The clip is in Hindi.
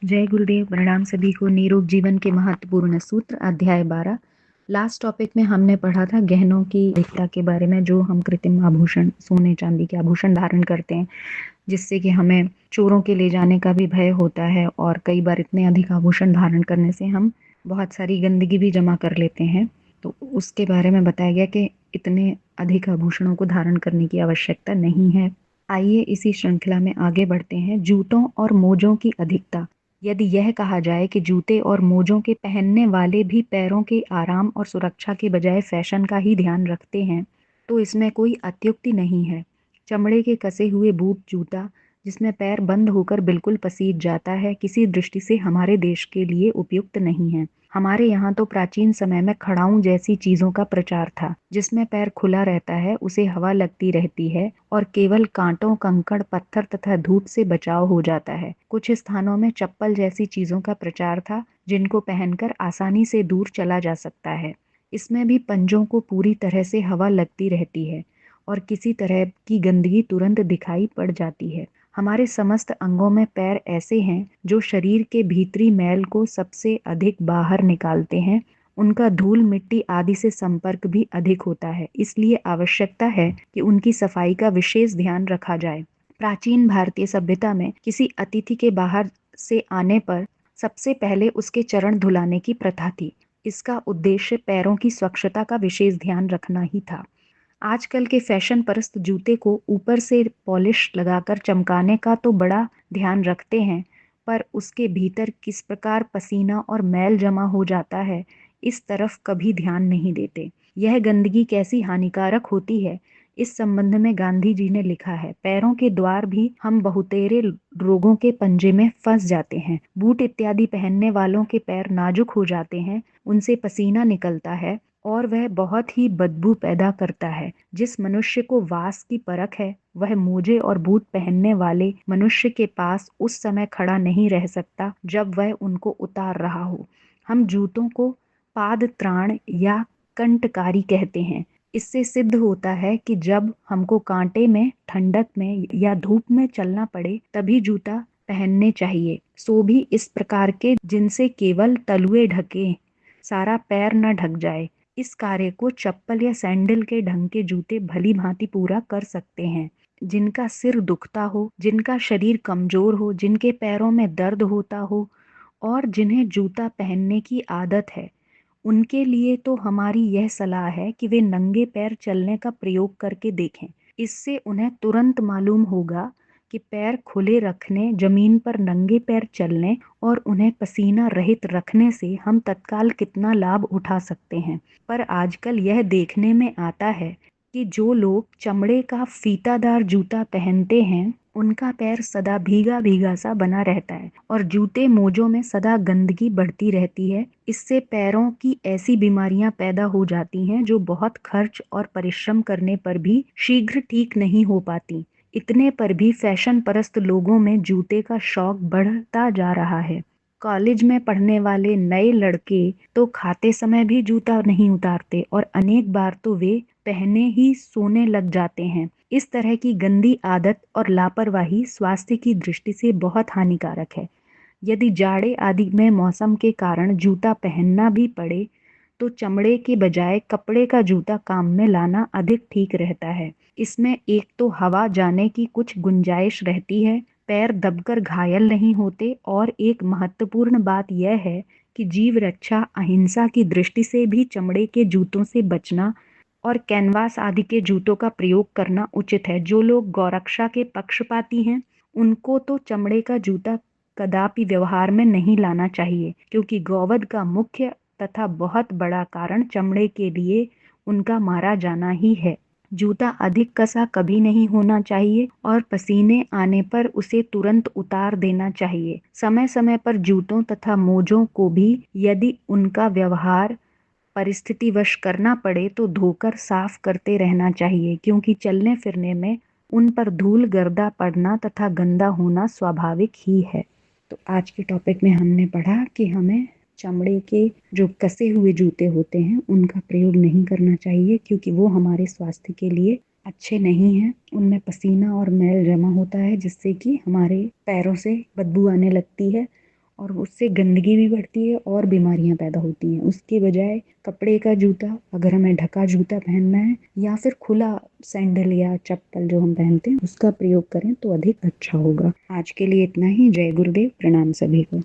जय गुरुदेव। प्रणाम सभी को। निरोग जीवन के महत्वपूर्ण सूत्र अध्याय 12। लास्ट टॉपिक में हमने पढ़ा था गहनों की अधिकता के बारे में, जो हम कृत्रिम आभूषण, सोने चांदी के आभूषण धारण करते हैं, जिससे कि हमें चोरों के ले जाने का भी भय होता है। और कई बार इतने अधिक आभूषण धारण करने से हम बहुत सारी गंदगी भी जमा कर लेते हैं। तो उसके बारे में बताया गया कि इतने अधिक आभूषणों को धारण करने की आवश्यकता नहीं है। आइए इसी श्रृंखला में आगे बढ़ते हैं। जूतों और मोजों की अधिकता। यदि यह कहा जाए कि जूते और मोजों के पहनने वाले भी पैरों के आराम और सुरक्षा के बजाय फैशन का ही ध्यान रखते हैं, तो इसमें कोई अत्युक्ति नहीं है। चमड़े के कसे हुए बूट जूता जिसमें पैर बंद होकर बिल्कुल पसीज जाता है, किसी दृष्टि से हमारे देश के लिए उपयुक्त नहीं है। हमारे यहाँ तो प्राचीन समय में खड़ाऊं जैसी चीजों का प्रचार था, जिसमें पैर खुला रहता है, उसे हवा लगती रहती है और केवल कांटों, कंकड़, पत्थर तथा धूप से बचाव हो जाता है। कुछ स्थानों में चप्पल जैसी चीजों का प्रचार था, जिनको पहनकर आसानी से दूर चला जा सकता है। इसमें भी पंजों को पूरी तरह से हवा लगती रहती है और किसी तरह की गंदगी तुरंत दिखाई पड़ जाती है। हमारे समस्त अंगों में पैर ऐसे हैं जो शरीर के भीतरी मैल को सबसे अधिक बाहर निकालते हैं। उनका धूल, मिट्टी आदि से संपर्क भी अधिक होता है, इसलिए आवश्यकता है कि उनकी सफाई का विशेष ध्यान रखा जाए। प्राचीन भारतीय सभ्यता में किसी अतिथि के बाहर से आने पर सबसे पहले उसके चरण धुलाने की प्रथा थी। इसका उद्देश्य पैरों की स्वच्छता का विशेष ध्यान रखना ही था। आजकल के फैशन परस्त जूते को ऊपर से पॉलिश लगाकर चमकाने का तो बड़ा ध्यान रखते हैं, पर उसके भीतर किस प्रकार पसीना और मैल जमा हो जाता है, इस तरफ कभी ध्यान नहीं देते। यह गंदगी कैसी हानिकारक होती है, इस संबंध में गांधी जी ने लिखा है, पैरों के द्वार भी हम बहुतेरे रोगों के पंजे में फंस जाते हैं। बूट इत्यादि पहनने वालों के पैर नाजुक हो जाते हैं, उनसे पसीना निकलता है और वह बहुत ही बदबू पैदा करता है। जिस मनुष्य को वास की परख है, वह मोजे और बूट पहनने वाले मनुष्य के पास उस समय खड़ा नहीं रह सकता जब वह उनको उतार रहा हो। हम जूतों को पाद त्राण या कंटकारी कहते हैं। इससे सिद्ध होता है कि जब हमको कांटे में, ठंडक में या धूप में चलना पड़े, तभी जूता पहनने चाहिए, सो भी इस प्रकार के जिनसे केवल तलुए ढके, सारा पैर न ढक जाए। इस कार्य को चप्पल या सैंडल के ढंग के जूते भली भांति पूरा कर सकते हैं। जिनका सिर दुखता हो, जिनका शरीर कमजोर हो, जिनके पैरों में दर्द होता हो और जिन्हें जूता पहनने की आदत है, उनके लिए तो हमारी यह सलाह है कि वे नंगे पैर चलने का प्रयोग करके देखें। इससे उन्हें तुरंत मालूम होगा कि पैर खुले रखने, जमीन पर नंगे पैर चलने और उन्हें पसीना रहित रखने से हम तत्काल कितना लाभ उठा सकते हैं। पर आजकल यह देखने में आता है कि जो लोग चमड़े का फीतादार जूता पहनते हैं, उनका पैर सदा भीगा भीगा सा बना रहता है और जूते मोजों में सदा गंदगी बढ़ती रहती है। इससे पैरों की ऐसी बीमारियां पैदा हो जाती हैं जो बहुत खर्च और परिश्रम करने पर भी शीघ्र ठीक नहीं हो पाती। इतने पर भी फैशन परस्त लोगों में जूते का शौक बढ़ता जा रहा है। कॉलेज में पढ़ने वाले नए लड़के तो खाते समय भी जूता नहीं उतारते और अनेक बार तो वे पहने ही सोने लग जाते हैं। इस तरह की गंदी आदत और लापरवाही स्वास्थ्य की दृष्टि से बहुत हानिकारक है। यदि जाड़े आदि में मौसम के कारण जूता पहनना भी पड़े, तो चमड़े के बजाय कपड़े का जूता काम में लाना अधिक ठीक रहता है। इसमें एक तो हवा जाने की कुछ गुंजाइश रहती है, पैर दबकर घायल नहीं होते, और एक महत्वपूर्ण बात यह है कि जीव रक्षा, अहिंसा की दृष्टि से भी चमड़े के जूतों से बचना और कैनवास आदि के जूतों का प्रयोग करना उचित है। जो लोग गौरक्षा के पक्षपाती हैं, उनको तो चमड़े का जूता कदापि व्यवहार में नहीं लाना चाहिए, क्योंकि गौवध का मुख्य तथा बहुत बड़ा कारण चमड़े के लिए उनका मारा जाना ही है। जूता अधिक कसा कभी नहीं होना चाहिए और पसीने आने पर उसे तुरंत उतार देना चाहिए। समय समय पर जूतों तथा मोजों को भी यदि उनका व्यवहार परिस्थितिवश करना पड़े तो धोकर साफ करते रहना चाहिए, क्योंकि चलने फिरने में उन पर धूल गर्दा पड़ना तथा गंदा होना स्वाभाविक ही है। तो आज के टॉपिक में हमने पढ़ा कि हमें चमड़े के जो कसे हुए जूते होते हैं उनका प्रयोग नहीं करना चाहिए, क्योंकि वो हमारे स्वास्थ्य के लिए अच्छे नहीं हैं। उनमें पसीना और मैल जमा होता है, जिससे कि हमारे पैरों से बदबू आने लगती है और उससे गंदगी भी बढ़ती है और बीमारियां पैदा होती हैं। उसके बजाय कपड़े का जूता, अगर हमें ढका जूता पहनना है, या फिर खुला सैंडल या चप्पल जो हम पहनते हैं उसका प्रयोग करें तो अधिक अच्छा होगा। आज के लिए इतना ही। जय गुरुदेव, प्रणाम सभी को।